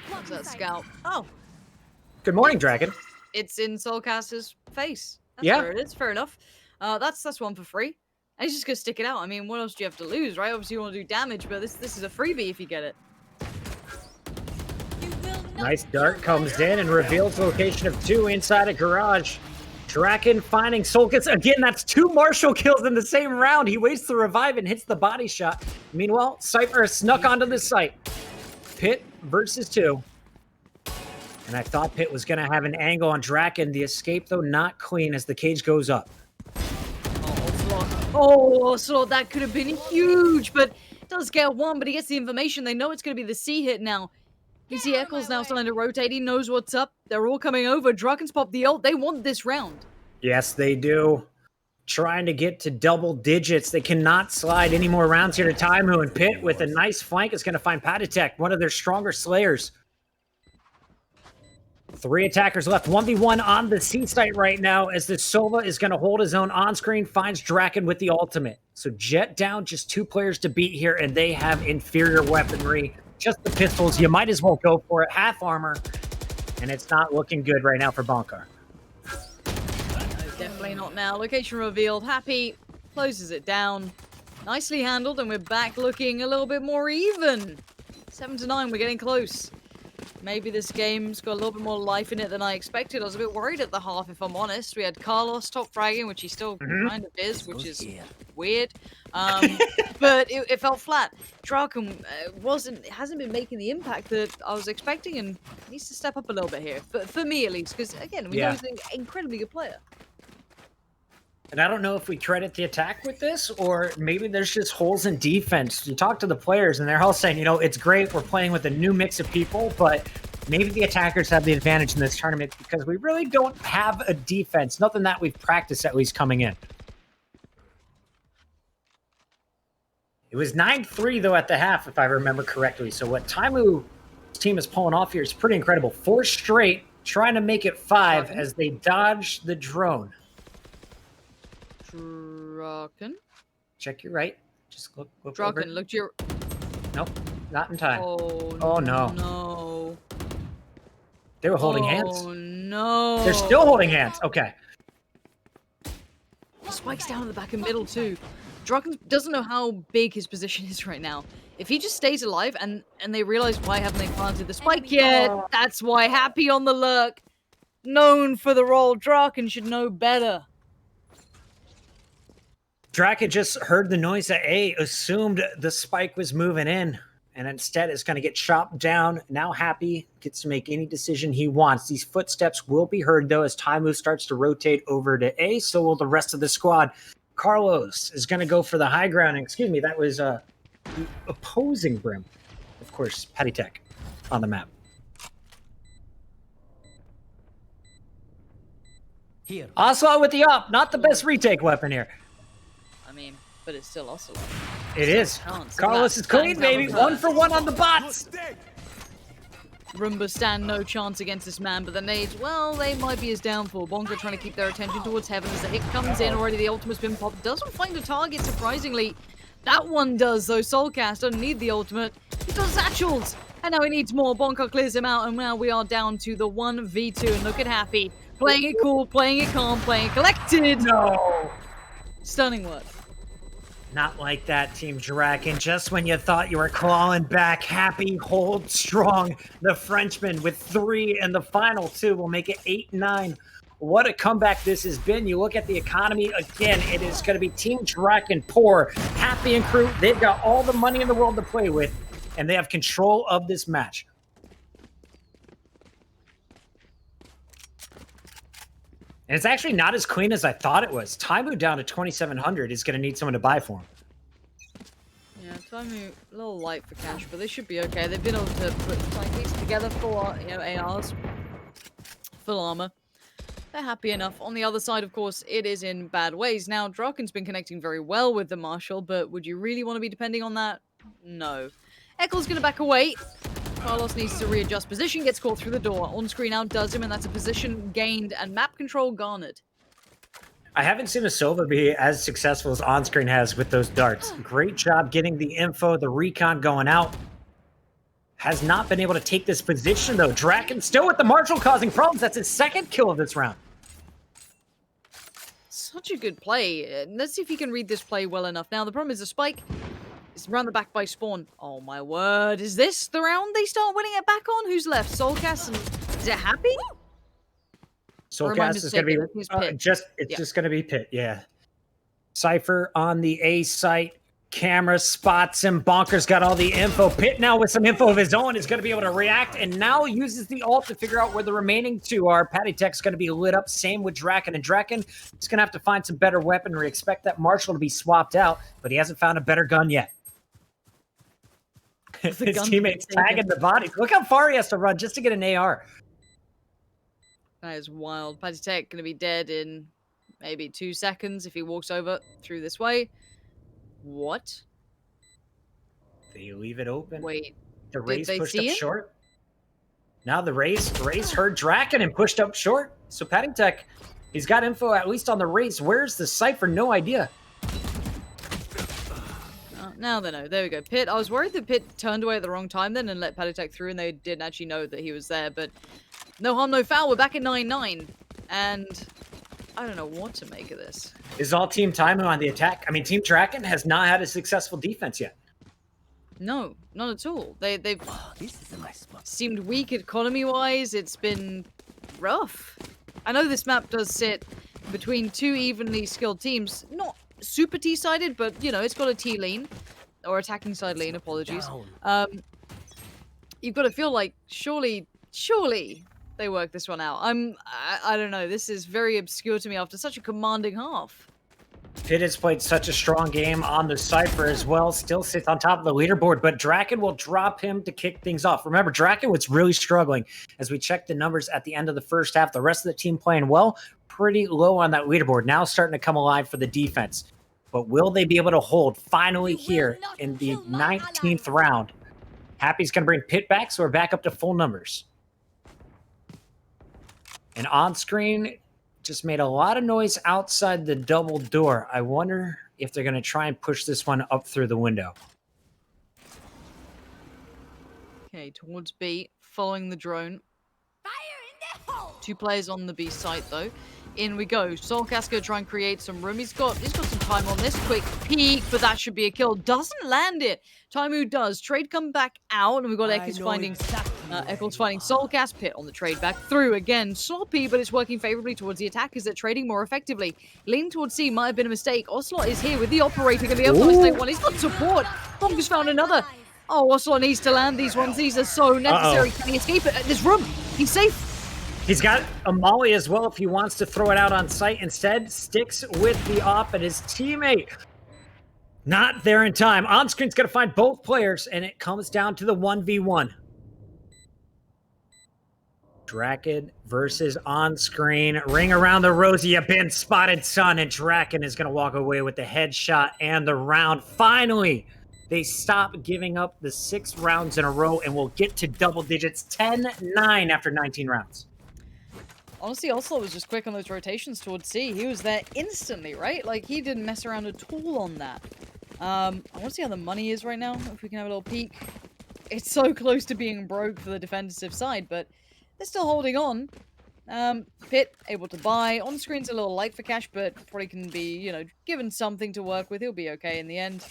Speaker 1: What's that scout? Oh.
Speaker 2: Good morning, Draken.
Speaker 1: It's in Soulcaster's face. That's
Speaker 2: yeah.
Speaker 1: where it is. Fair enough. That's one for free. And he's just gonna stick it out. I mean, what else do you have to lose, right? Obviously, you want to do damage, but this is a freebie if you get it.
Speaker 2: Nice dart comes in and reveals the location of 2 inside a garage. Draken finding Sulcus. Again, that's 2 Marshal kills in the same round. He waits to revive and hits the body shot. Meanwhile, Cypher has snuck onto the site. Pit versus 2. And I thought Pit was going to have an angle on Draken. The escape, though, not clean as the cage goes up.
Speaker 1: Oh, so that could have been huge, but does get 1, but he gets the information. They know it's going to be the C hit now. You see Eccles now starting to rotate. He knows what's up. They're all coming over. Draken's popped the ult. They want this round.
Speaker 2: Yes, they do. trying to get to double digits. They cannot slide any more rounds here to TAIMOU, and Pitt with a nice flank is going to find Patitek, one of their stronger slayers. 3 attackers left, 1v1 on the C site right now as the Sova is going to hold his own on screen, finds DRAKEN with the ultimate. So Jet down, just 2 players to beat here, and they have inferior weaponry. Just the pistols, you might as well go for it. Half armor, and it's not looking good right now for Bonkar.
Speaker 1: Definitely not now. Location revealed. Happy closes it down. Nicely handled, and we're back looking a little bit more even. 7-9, we're getting close. Maybe this game's got a little bit more life in it than I expected. I was a bit worried at the half, if I'm honest. We had Carlos top fragging, which he still kind of is, which is weird. But it felt flat. DRAKEN hasn't been making the impact that I was expecting, and needs to step up a little bit here. For me, at least, because again, we know he's an incredibly good player.
Speaker 2: And I don't know if we credit the attack with this, or maybe there's just holes in defense. You talk to the players, and they're all saying, you know, it's great, we're playing with a new mix of people, but maybe the attackers have the advantage in this tournament because we really don't have a defense. Nothing that we've practiced, at least, coming in. It was 9-3, though, at the half, if I remember correctly. So what TAIMOU's team is pulling off here is pretty incredible. 4 straight, trying to make it 5 as they dodge the drone.
Speaker 1: DRAKEN.
Speaker 2: Check your right. Just look
Speaker 1: DRAKEN,
Speaker 2: over.
Speaker 1: look to your...
Speaker 2: Nope, not in time.
Speaker 1: Oh
Speaker 2: no.
Speaker 1: No.
Speaker 2: They were holding hands.
Speaker 1: Oh no.
Speaker 2: They're still holding hands. Okay.
Speaker 1: Spike's down in the back and middle too. DRAKEN doesn't know how big his position is right now. If he just stays alive and they realize why haven't they planted the spike yet, that's why. Happy on the lurk. Known for the role. DRAKEN should know better.
Speaker 2: DRAKEN just heard the noise at A, assumed the spike was moving in, and instead is going to get chopped down. Now Happy gets to make any decision he wants. These footsteps will be heard, though, as TAIMOU starts to rotate over to A. So will the rest of the squad. Carlos is going to go for the high ground. Excuse me, that was the opposing Brim. Of course, Patitek on the map.
Speaker 3: Here.
Speaker 2: Ocelot with the up. Not the best retake weapon here.
Speaker 1: I mean, but it's still Ocelot.
Speaker 2: It is. Carlos is clean, baby. 1 for 1 on the bots.
Speaker 1: Roomba stand no chance against this man, but the nades, well, they might be his downfall. Bonka trying to keep their attention towards heaven as the hit comes in already. The ultimate's been popped. Doesn't find a target, surprisingly. That one does, though. Soulcast doesn't need the ultimate. He does satchels. And now he needs more. Bonka clears him out, and now we are down to the 1v2. And look at Happy. Playing it cool, playing it calm, playing it collected.
Speaker 2: No.
Speaker 1: Stunning work.
Speaker 2: Not like that, Team DRAKEN. Just when you thought you were clawing back, Happy holds strong. The Frenchman with 3 and the final 2 will make it 8-9. What a comeback this has been. You look at the economy, again, it is going to be Team DRAKEN poor. Happy and crew, they've got all the money in the world to play with, and they have control of this match. And it's actually not as clean as I thought it was. TAIMOU down to 2,700 is going to need someone to buy for him.
Speaker 1: Yeah, TAIMOU, a little light for cash, but they should be okay. They've been able to put these together for, you know, ARs. Full armor. They're happy enough. On the other side, of course, it is in bad ways. Now, DRAKEN's been connecting very well with the Marshal, but would you really want to be depending on that? No. Eccle's going to back away. Carlos needs to readjust position, gets caught through the door. On-screen outdoes him, and that's a position gained and map control garnered.
Speaker 2: I haven't seen a Sova be as successful as on-screen has with those darts. Great job getting the info, the recon going out. Has not been able to take this position, though. DRAKEN still with the Marshal causing problems. That's his 2nd kill of this round.
Speaker 1: Such a good play. Let's see if he can read this play well enough. Now, the problem is the spike is round the back by Spawn. Oh, my word. Is this the round they start winning it back on? Who's left? Soulcast and... Is it Happy?
Speaker 2: Soulcast is going to be... just going to be Pitt, yeah. Cypher on the A site. Camera spots him. Bonker's got all the info. Pitt now with some info of his own is going to be able to react and now uses the ult to figure out where the remaining 2 are. Patitek's going to be lit up. Same with DRAKEN. And DRAKEN is going to have to find some better weaponry. Expect that Marshal to be swapped out, but he hasn't found a better gun yet. His teammates tagging the bodies. Look how far he has to run just to get an AR.
Speaker 1: That is wild. Patitek going to be dead in maybe 2 seconds if he walks over through this way. What?
Speaker 2: They leave it open.
Speaker 1: Wait,
Speaker 2: The
Speaker 1: did
Speaker 2: race
Speaker 1: they
Speaker 2: pushed up
Speaker 1: see him?
Speaker 2: short. Now the race heard DRAKEN and pushed up short. So PattyTech, he's got info at least on the race. Where's the Cypher? No idea.
Speaker 1: Now they know. There we go. Pit. I was worried that Pit turned away at the wrong time then and let PattyTech through, and they didn't actually know that he was there. But no harm, no foul. We're back at 9-9, and I don't know what to make of this.
Speaker 2: Is all Team TAIMOU on the attack? I mean, Team DRAKEN has not had a successful defense yet.
Speaker 1: No, not at all. They've seemed weak economy-wise. It's been rough. I know this map does sit between 2 evenly skilled teams. Not super T-sided, but, you know, it's got a T lane. Or attacking side lane, apologies. You've got to feel like, surely they work this one out. I don't know. This is very obscure to me after such a commanding half.
Speaker 2: Pit has played such a strong game on the Cypher as well, still sits on top of the leaderboard, but DRAKEN will drop him to kick things off. Remember, DRAKEN was really struggling as we checked the numbers at the end of the first half. The rest of the team playing well, pretty low on that leaderboard. Now starting to come alive for the defense. But will they be able to hold finally here in the 19th round? Happy's going to bring Pit back, so we're back up to full numbers. And on screen, just made a lot of noise outside the double door. I wonder if they're going to try and push this one up through the window.
Speaker 1: Okay, towards B, following the drone. Fire in the hole! 2 players on the B site, though. In we go. Soulcast gonna try and create some room. He's got some time on this. Quick peek, but that should be a kill. Doesn't land it. TAIMOU does. Trade come back out, and we've got Echo's finding Soulcast. Pit on the trade back through again. Sloppy, but it's working favorably towards the attackers. They're trading more effectively. Leaning towards C might have been a mistake. Ocelot is here with the operator. Gonna be able to isolate one. He's got support. Bonkers found another. Oh, Ocelot needs to land these ones. These are so necessary. Can he escape it? There's room. He's safe.
Speaker 2: He's got a molly as well if he wants to throw it out on site. Instead, sticks with the op, and his teammate not there in time. On screen's going to find both players, and it comes down to the 1v1. DRAKEN versus on screen. Ring around the rosy. You've been spotted, son, and DRAKEN is going to walk away with the headshot and the round. Finally, they stop giving up the 6 rounds in a row, and we'll get to double digits, 10-9 after 19 rounds.
Speaker 1: Honestly, Ocelot was just quick on those rotations towards C. He was there instantly, right? Like, he didn't mess around at all on that. I want to see how the money is right now, if we can have a little peek. It's so close to being broke for the defensive side, but they're still holding on. Pit, able to buy. On screen's a little light for cash, but probably can be, you know, given something to work with. He'll be okay in the end.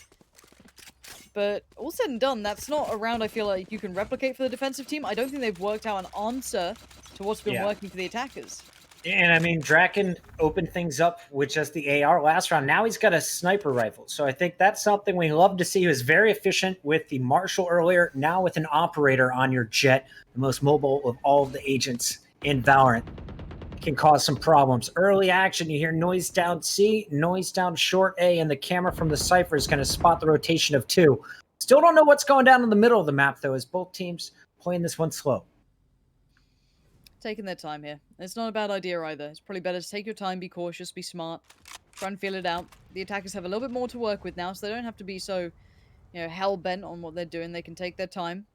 Speaker 1: But all said and done, that's not a round I feel like you can replicate for the defensive team. I don't think they've worked out an answer to what's been working for the attackers.
Speaker 2: And I mean, DRAKEN opened things up with just the AR last round. Now he's got a sniper rifle. So I think that's something we love to see. He was very efficient with the Marshal earlier. Now with an operator on your jet, the most mobile of all of the agents in Valorant, can cause some problems. Early action, you hear noise down C, noise down short A, and the camera from the Cypher is going to spot the rotation of 2. Still don't know what's going down in the middle of the map, though, as both teams playing this one slow.
Speaker 1: Taking their time here. It's not a bad idea either. It's probably better to take your time, be cautious, be smart, try and feel it out. The attackers have a little bit more to work with now, so they don't have to be so, you know, hell-bent on what they're doing. They can take their time.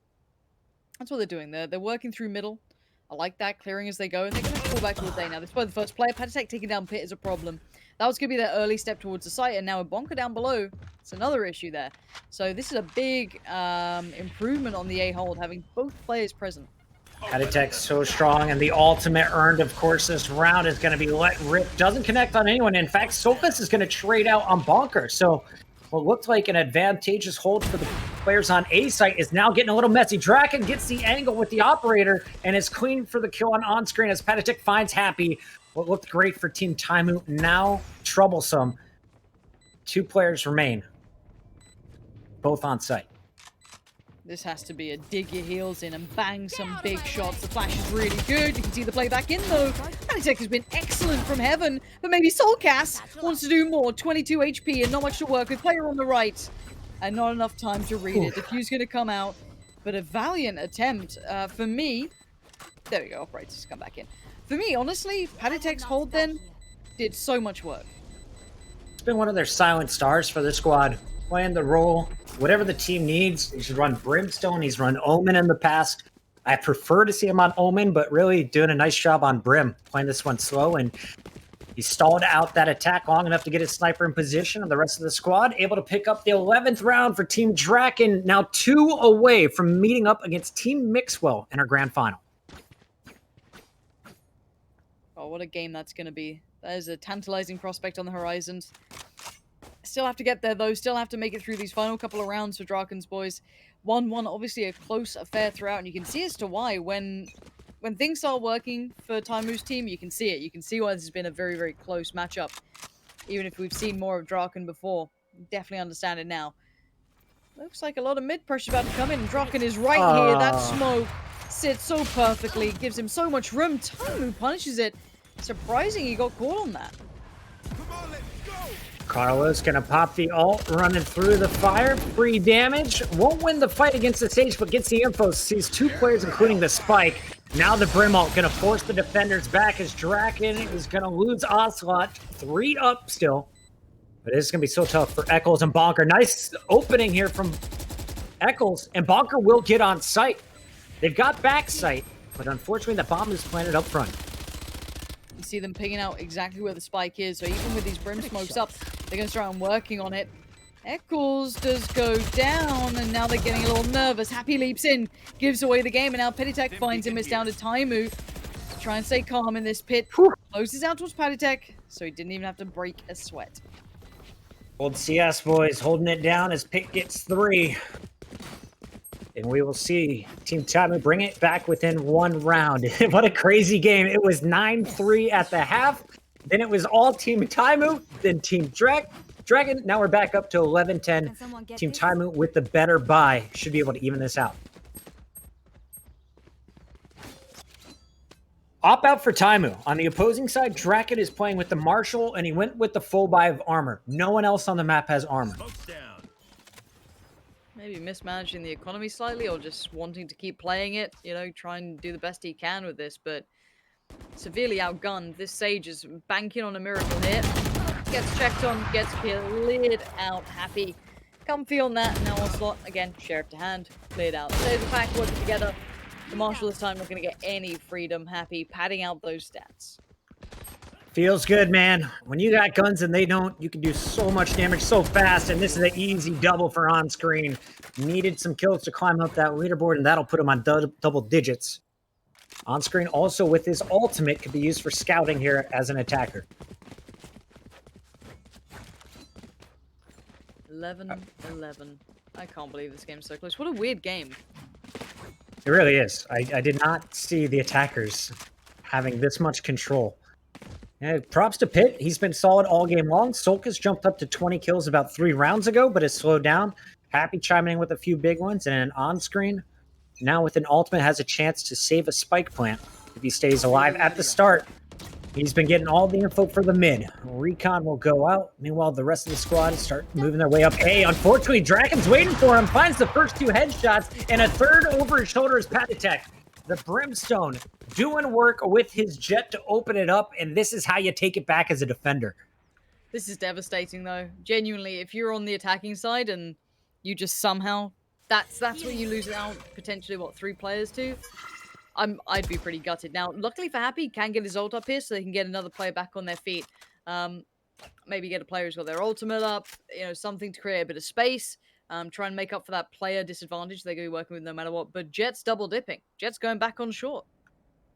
Speaker 1: That's what they're doing. They're working through middle. I like that, clearing as they go, and they're going to fall back towards A now. This is by the first player. PattyTech taking down Pit is a problem. That was going to be their early step towards the site, and now a bonker down below. It's another issue there. So this is a big improvement on the A hold, having both players present.
Speaker 2: PattyTech so strong, and the ultimate earned, of course, this round is going to be let rip. Doesn't connect on anyone. In fact, Soulcast is going to trade out on bonker. So what looked like an advantageous hold for the players on A site is now getting a little messy. DRAKEN gets the angle with the operator and is clean for the kill on screen as PattyTech finds Happy. What looked great for Team TAIMOU, now troublesome. 2 players remain, both on site.
Speaker 1: This has to be a dig your heels in and bang some big shots. The flash is really good. You can see the play back in, though. PattyTech has been excellent from heaven, but maybe Soulcast wants to do more. 22 HP and not much to work with. Player on the right, and not enough time to read it. Diffuse going to come out, but a valiant attempt. For me, there we go. Operators come back in. For me, honestly, PattyTech's hold then, did so much work.
Speaker 2: It's been one of their silent stars for the squad, playing the role, whatever the team needs. He's run Brimstone, he's run Omen in the past. I prefer to see him on Omen, but really doing a nice job on Brim, playing this one slow, and he stalled out that attack long enough to get his sniper in position, and the rest of the squad able to pick up the 11th round for Team DRAKEN, now 2 away from meeting up against Team Mixwell in our grand final.
Speaker 1: Oh, what a game that's going to be. That is a tantalizing prospect on the horizons. Still have to get there, though. Still have to make it through these final couple of rounds for DRAKEN's boys. 1-1, obviously a close affair throughout, and you can see as to why. When things start working for TAIMOU's team, you can see it. You can see why this has been a very, very close matchup. Even if we've seen more of DRAKEN before. Definitely understand it now. Looks like a lot of mid pressure about to come in. DRAKEN is right here. That smoke sits so perfectly. Gives him so much room. TAIMOU punishes it. Surprising he got caught on that.
Speaker 3: Come on, let's go.
Speaker 2: Carlos gonna pop the ult, running through the fire. Free damage. Won't win the fight against the Sage, but gets the info. Sees 2 players, including the Spike. Now the Brim ult gonna force the defenders back as DRAKEN is gonna lose Ocelot. 3 up still. But it's gonna be so tough for Eccles and Bonker. Nice opening here from Eccles, and Bonker will get on site. They've got back sight, but unfortunately the bomb is planted up front.
Speaker 1: You see them picking out exactly where the spike is, so even with these Brim smokes up, they're going to start working on it. Eccles does go down, and now they're getting a little nervous. Happy leaps in, gives away the game, and now Petitech finds him. It's down to TAIMOU to try and stay calm in this pit. Closes out towards Petitech, so he didn't even have to break a sweat.
Speaker 2: Old CS boys holding it down as Pit gets 3. And we will see Team TAIMOU bring it back within 1 round. What a crazy game. It was 9-3 at the half. Then it was all Team TAIMOU, then Team DRAKEN. Now we're back up to 11-10. Team TAIMOU with the better buy should be able to even this out. Op out for TAIMOU. On the opposing side, DRAKEN is playing with the Marshall, and he went with the full buy of armor. No one else on the map has armor.
Speaker 1: Maybe mismanaging the economy slightly, or just wanting to keep playing it, you know, try and do the best he can with this, but severely outgunned. This Sage is banking on a miracle here. Gets checked on, gets cleared out. Happy. Comfy on that. Now Onslaught, again, Sheriff to hand. Cleared out. There's the pack working together. The Marshal this time not going to get any freedom. Happy, padding out those stats.
Speaker 2: Feels good, man. When you got guns and they don't, you can do so much damage so fast, and this is an easy double for on-screen. Needed some kills to climb up that leaderboard, and that'll put him on double digits. On-screen also with his ultimate could be used for scouting here as an attacker.
Speaker 1: 11-11. I can't believe this game's so close. What a weird game.
Speaker 2: It really is. I did not see the attackers having this much control. Yeah, props to Pit. He's been solid all game long. Solkis jumped up to 20 kills about 3 rounds ago, but has slowed down. Happy chiming in with a few big ones, and an on-screen. Now with an ultimate has a chance to save a spike plant if he stays alive at the start. He's been getting all the info for the mid. Recon will go out. Meanwhile, the rest of the squad start moving their way up. Hey, unfortunately, DRAKEN's waiting for him. Finds the first 2 headshots, and a third over his shoulder is Petitech. The Brimstone doing work with his jet to open it up, and this is how you take it back as a defender.
Speaker 1: This is devastating, though. Genuinely, if you're on the attacking side and you just somehow... That's what you lose out, potentially, what, 3 players to? I'd be pretty gutted. Now, luckily for Happy, he can get his ult up here so they can get another player back on their feet. Maybe get a player who's got their ultimate up, you know, something to create a bit of space. Try and make up for that player disadvantage they're going to be working with no matter what. But Jet's double dipping. Jet's going back on short.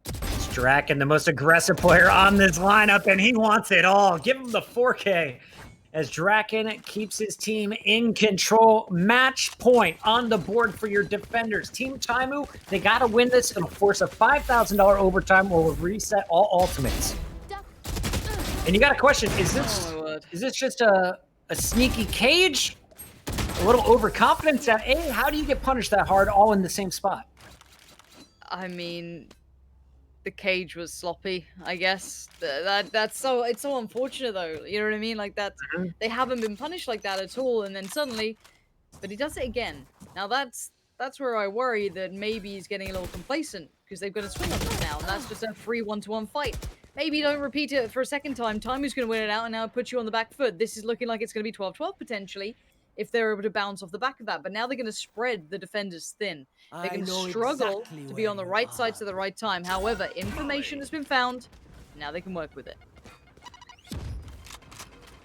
Speaker 2: It's DRAKEN, the most aggressive player on this lineup, and he wants it all. Give him the 4K. As DRAKEN keeps his team in control. Match point on the board for your defenders. Team TAIMOU, they got to win this. It'll force a $5,000 overtime or will reset all ultimates. And you got a question, is this just a sneaky cage? A little overconfidence at A? How do you get punished that hard all in the same spot?
Speaker 1: I mean, the cage was sloppy, I guess. It's so unfortunate, though. You know what I mean? Like that, they haven't been punished like that at all, and then suddenly, but he does it again. Now that's where I worry that maybe he's getting a little complacent because they've got to swing on this now, and that's just a free 1-to-1 fight. maybe don't repeat it for a second time. TAIMOU's going to win it out and now put you on the back foot. This is looking like it's going to be 12-12 potentially if they're able to bounce off the back of that. But now they're going to spread the defenders thin. They're going to struggle to be on the right sides at the right time. However, information has been found. Now they can work with it.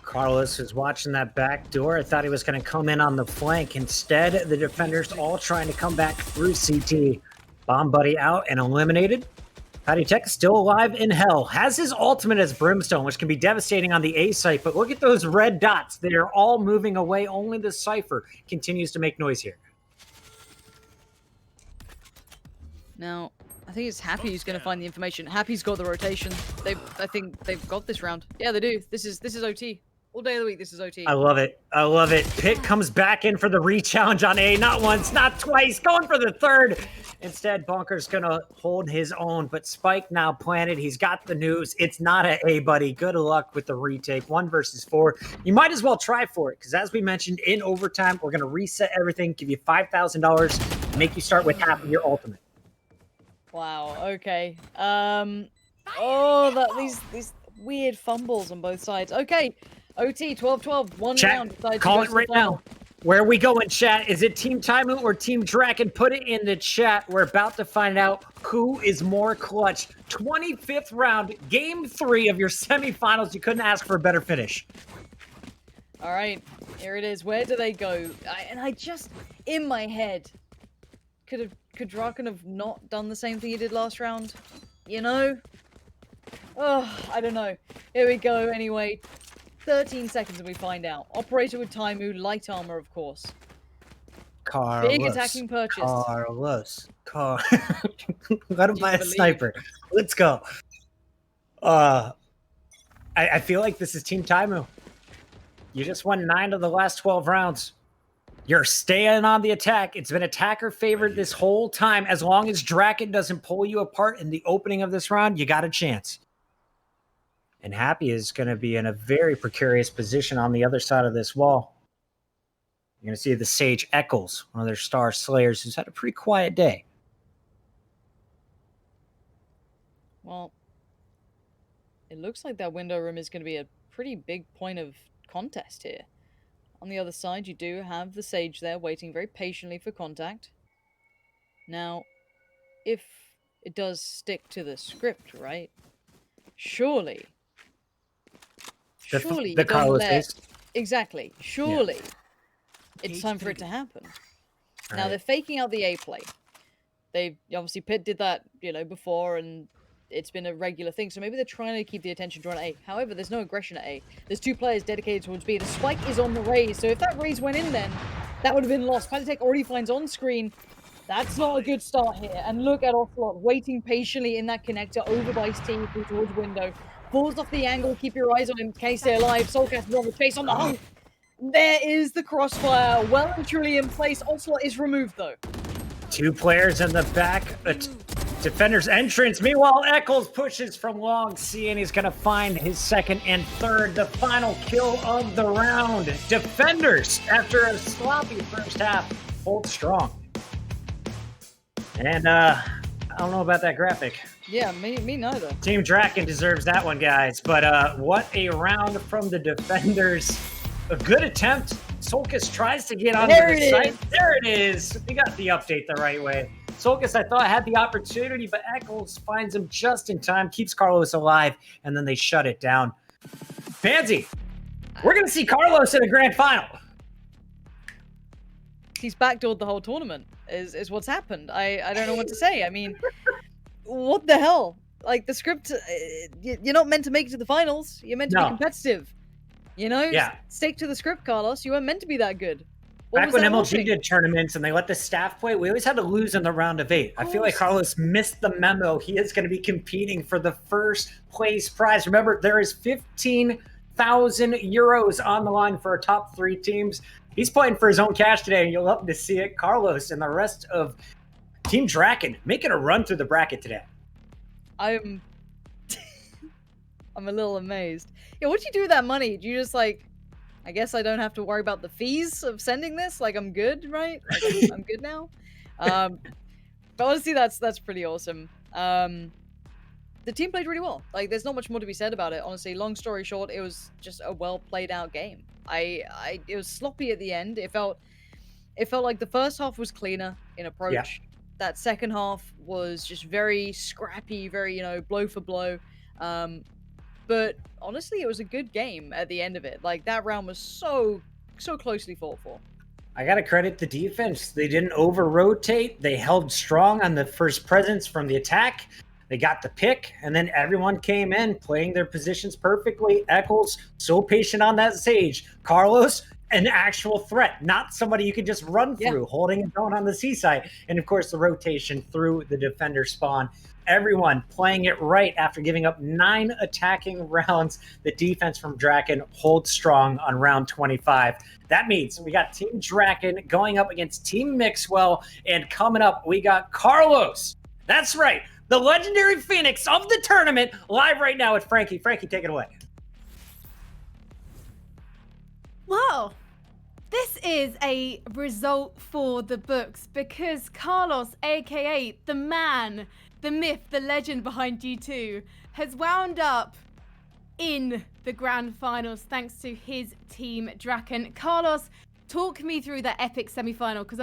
Speaker 2: Carlos was watching that back door. I thought he was going to come in on the flank. Instead, the defenders all trying to come back through CT. Bomb buddy out and eliminated. Patty Tech still alive in hell. Has his ultimate as Brimstone, which can be devastating on the A site. But look at those red dots. They are all moving away. Only the Cypher continues to make noise here.
Speaker 1: Now, I think it's Happy who's going to find the information. Happy's got the rotation. I think they've got this round. Yeah, they do. This is OT. All day of the week, this is OT.
Speaker 2: I love it. I love it. Pitt comes back in for the re-challenge on A. Not once, not twice. Going for the third. Instead, Bonker's going to hold his own. But Spike now planted. He's got the news. It's not an A, buddy. Good luck with the retake. 1 versus 4. You might as well try for it. Because as we mentioned, in overtime, we're going to reset everything. Give you $5,000. Make you start with half of your ultimate.
Speaker 1: Wow, okay. These weird fumbles on both sides. Okay. OT 12-12, one
Speaker 2: chat,
Speaker 1: round.
Speaker 2: Call it right now. Where are we going, chat? Is it Team TAIMOU or Team DRAKEN? Put it in the chat. We're about to find out who is more clutch. 25th round, game 3 of your semifinals. You couldn't ask for a better finish.
Speaker 1: All right, here it is. Where do they go? I just, in my head, could DRAKEN have not done the same thing he did last round? You know? Oh, I don't know. Here we go, anyway. 13 seconds and we find out. Operator with TAIMOU, light armor, of course.
Speaker 2: Carlos.
Speaker 1: Big attacking purchase.
Speaker 2: Let him buy a sniper. Let's go. I feel like this is Team TAIMOU. You just won 9 of the last 12 rounds. You're staying on the attack. It's been attacker favored this whole time. As long as DRAKEN doesn't pull you apart in the opening of this round, you got a chance. And Happy is going to be in a very precarious position on the other side of this wall. You're going to see the Sage Eccles, one of their star slayers, who's had a pretty quiet day.
Speaker 1: Well, it looks like that window room is going to be a pretty big point of contest here. On the other side, you do have the Sage there waiting very patiently for contact. Now, if it does stick to the script, right? Surely
Speaker 2: The Carlos case.
Speaker 1: Exactly. Surely it's time for it to happen. Now they're faking out the A play. They obviously Pitt did that, before, and it's been a regular thing. So maybe they're trying to keep the attention drawn at A. However, there's no aggression at A. There's 2 players dedicated towards B. The spike is on the raise. So if that raise went in, then that would have been lost. Patty Tech already finds on screen. That's not a good start here. And look at Ocelot waiting patiently in that connector over by Steve towards window. Falls off the angle. Keep your eyes on him. Can he stay alive? Soulcast is on the chase on the hunt. There is the crossfire. Well and truly in place. Ocelot is removed though.
Speaker 2: 2 players in the back. Defender's entrance. Meanwhile, Eccles pushes from long C, and he's going to find his 2nd and 3rd. The final kill of the round. Defenders, after a sloppy first half, hold strong. And I don't know about that graphic.
Speaker 1: Yeah, me neither.
Speaker 2: Team DRAKEN deserves that one, guys. But what a round from the defenders. A good attempt. Solkis tries to get onto the site. There it is. We got the update the right way. Solkis, I thought, had the opportunity, but Eccles finds him just in time, keeps Carlos alive, and then they shut it down. Pansy, we're going to see Carlos in a grand final.
Speaker 1: He's backdoored the whole tournament, is what's happened. I don't know what to say. I mean, what the hell? Like, the script, you're not meant to make it to the finals. You're meant to be competitive.
Speaker 2: Yeah.
Speaker 1: Stick to the script, Carlos. You weren't meant to be that good.
Speaker 2: Back when MLG did tournaments and they let the staff play, we always had to lose in the round of 8. I feel like Carlos missed the memo. He is going to be competing for the first place prize. Remember, there is 15,000 euros on the line for our top 3 teams. He's playing for his own cash today, and you'll love to see it. Carlos and the rest of Team DRAKEN making a run through the bracket today.
Speaker 1: I'm a little amazed. Yeah, what'd you do with that money? Do you just I guess I don't have to worry about the fees of sending this? Like, I'm good, right? Like, I'm good now? But honestly, that's pretty awesome. the team played really well. Like, there's not much more to be said about it. Honestly, long story short, it was just a well played out game. It was sloppy at the end. It felt like the first half was cleaner in approach. That second half was just very scrappy, very, blow for blow. But honestly, it was a good game at the end of it. Like, that round was so closely fought for.
Speaker 2: I got to credit the defense. They didn't over-rotate. They held strong on the first presence from the attack. They got the pick, and then everyone came in playing their positions perfectly. Eccles, so patient on that Sage. Carlos, an actual threat, not somebody you could just run through, holding his own on the seaside. And of course, the rotation through the defender spawn. Everyone playing it right after giving up 9 attacking rounds. The defense from DRAKEN holds strong on round 25. That means we got Team DRAKEN going up against Team Mixwell, and coming up, we got Carlos. That's right, the legendary Phoenix of the tournament, live right now with Frankie. Frankie, take it away.
Speaker 4: Well, this is a result for the books because Carlos, aka the man, the myth, the legend behind G2, has wound up in the grand finals thanks to his team DRAKEN. Carlos, talk me through that epic semi-final, because